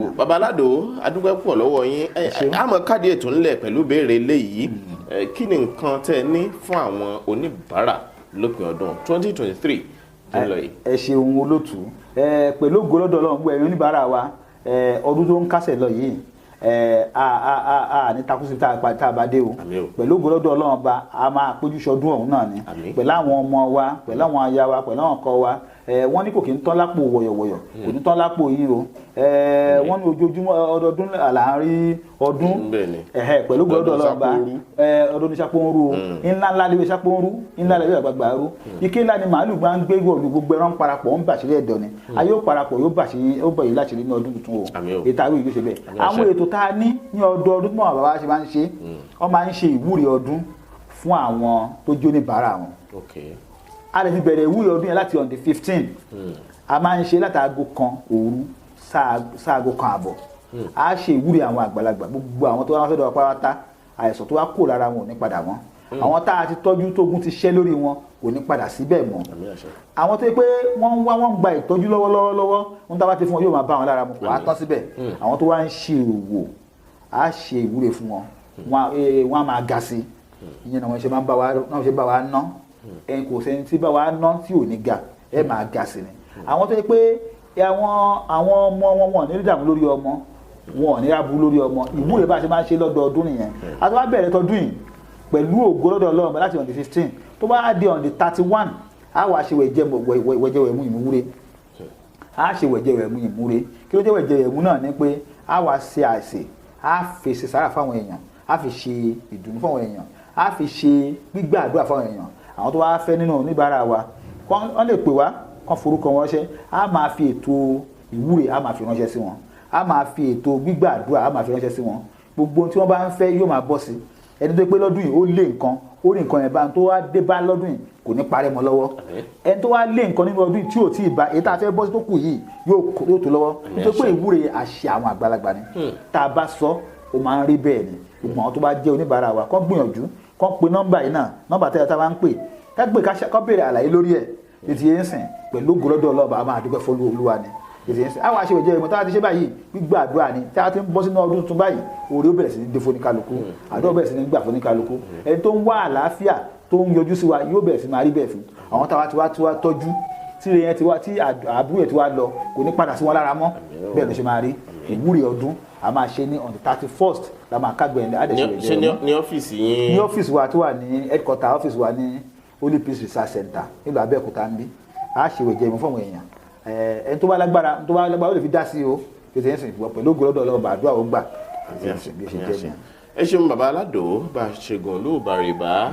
Bàbá Alado, adúpẹ́ pọ̀ lọ́wọ́ yín. Àmọ́ káàdì ètò ńlẹ̀ pẹ̀lú béèrè eléyìí. Kí ni nǹkan tẹ́ ní fún àwọn oníbàárà lópin ọdún 2023 lọ yìí? Ẹ ṣeun olótù. Pẹ̀lú ògo lọ́dọ̀ Ọlọ́run gbogbo ẹ̀yin oníbàárà wa ọdún tó ń kásẹ̀ lọ yìí ní takusi tá a bá dé o. Pẹ̀lú ògo lọ́dọ̀ Ọlọ́run bá a máa péjú ṣọdún ọ̀hún náà ni. Pẹ̀lú àwọn ọmọ wa, pẹ̀lú àwọn aya wa, pẹ̀lú àwọn ọkọ wa. Wọ́n ní kò kí ń tán lápò wọ̀yọ̀wọ̀yọ̀, kò ní tán lápò yín o. Wọ́n ní ojoojúmọ́ ọdọọdún là ń rí ọdún. Pẹ̀lú ògo lọ́dọ̀ Ọlọ́run bá ọdún ní Ṣàpónrú o. Ńlá léwé Ṣàpónrú, ńlá léwé àgbàgbà rú. Ike ńlá ni màálù gbá ń gbé gbogbo ẹran parapọ̀ ń bàṣírí ẹ̀dọ̀ ni. Ayé ó parapọ̀ yóò bàyí láti rí ní ọdún tuntun o. Ètò àwọn ìlú ṣe bẹ́ẹ̀. Àwọn ètò tá a ní ọdọọdún mọ́ bàbá ṣe máa ń ṣe, wọ́n máa ń ṣe ìwúre ọdún fún àwọn tó jó oníbàárà wọn. A lè fi bẹ̀rẹ̀ ìwúre ọdún yẹn láti on the 15. A máa ń ṣe láti aago kan òru sáago kan àbọ̀. A ṣe ìwúre àwọn àgbàlagbà, gbogbo àwọn tó wá sọ́dọ̀ wa pátá, àìsàn tó wá kó lára wọn ò ní padà mọ́. Àwọn tá a ti tọ́jú tógun ti ṣẹ́ lórí wọn kò ní padà síbẹ̀ mọ́. Àwọn tó yẹ pé wọ́n gba ìtọ́jú lọ́wọ́lọ́wọ́ ń tá bá ti fún wọn yóò máa bá wọn lára mu kò á tán síbẹ̀. Àwọn tó wá ń ṣe òwò a ṣe ìwúre fún wọn, wọ́n á máa ga sí. Ìyẹn náà wọ́n ṣe máa ń bá wa ná. Kò sẹ́ni tí bá wa ná tí ò ní ga, ẹ máa ga sí ni. Àwọn tó yẹ pé àwọn ọmọ wọn ní ìdààmú lórí ọmọ, wọn ò ní rábù lórí ọmọ. Ìwúre bá ṣe máa ń ṣe lọ́dọọdún nìyẹn. A ti wá bẹ̀rẹ̀ tọdún yìí pẹ̀lú ògo lọ́dọ̀ Ọlọ́run láti on the 15 tó bá di on the 31 a wá ṣe wẹ̀jẹ̀wẹ̀mú ìmúre. A ṣe wẹ̀jẹ̀wẹ̀mú ìmúre. Kí ló jẹ́ wẹ̀jẹ̀wẹ̀mú náà ni pé a wá ṣe àìsè, a fi ṣe sàrà fáwọn èèyàn, a fi ṣe ìdùnnú fáwọn èèyàn, a fi ṣe gbígbàdúrà fáwọn èèyàn. Àwọn tó wá fẹ́ nínú oníbàárà wa wọ́n lè pè wá kán forúkọ wọn ránṣẹ́. A máa fi ètò ìwúre a máa fi ránṣẹ́ sí wọn, a máa fi ètò gbígbàdúrà a máa fi ránṣẹ́ sí wọn. Gbogbo tí wọ́n bá ń fẹ́ yóò máa bọ́ sí. Ẹni tó pé lọ́dún yìí ó lé nǹkan, ó rí nǹkan yẹn bá tó wá dé bá lọ́dún yìí kò ní parẹ́ mọ́ lọ́wọ́. Ẹni tó wá lé nǹkan nínú ọdún tí ò tí ì bá èyí tá a fẹ́ bọ́ sí tó kù yìí yóò tó lọ́wọ́. Nítorí pé ìwúre àṣẹ àwọn àgbàlagbà ni. Tá a bá sọ ó máa ń rí bẹ́ẹ̀ ni. Gbogbo àwọn tó bá jẹ́ oníbàárà wa kán gbìyànjú kán pe nọ́mbà yìí náà, nọ́mbà tẹ́lẹ̀ tá a máa ń pè ká gbé ká béèrè àlàyé lórí ẹ̀. Ètò yẹn sìn pẹ̀lú ògo lọ́dọ̀ Ọlọ́run a máa dúpẹ́ fún Olúwa ni. Ètò yẹn sìn àwọn àṣẹ ìjẹ́ ìmọ̀ tá a ti ṣe báyìí gbígbàdúrà ni tí a ti ń bọ́ sínú ọdún tuntun báyìí orí ó bẹ̀rẹ̀ sí ní dé fún oníkálukú, àdúrà bẹ̀rẹ̀ sí ní gbà fún oníkálukú. Ẹni tó ń wá àlàáfíà tó ń yọjú sí wa yóò bẹ̀rẹ̀ sí máa rí bẹ́ẹ̀ fún. Àwọn táwa ti wá tọ́jú tí rẹ̀ yẹn ti wá tí àbúrò ti wá lọ kò ní padà sí wọn lára mọ́. Bẹ́ẹ̀ ló ṣe máa rí. Ìwúre ọdún a máa ṣe ní on the 31st la máa kágbẹ̀ ẹ̀ ṣe ní ọ́fíìsì yín. Ní ọ́fíìsì wa tó wà ní headquarter ọ́fíìsì wa ní Holy Peace Research Center nílùú Abẹ́òkúta ń bí. A ṣe wẹ̀jẹ̀wẹ̀mú fún àwọn èèyàn. Ẹni tó bá lágbára ó lè fi dá sí o. Ètò yẹn sìn pẹ̀lú ògo lọ́dọ̀ Ọlọ́run àdúrà ó gbà. Ẹ ṣeun Bàbá Alado bá ṣe gùn lóòbá rè bá.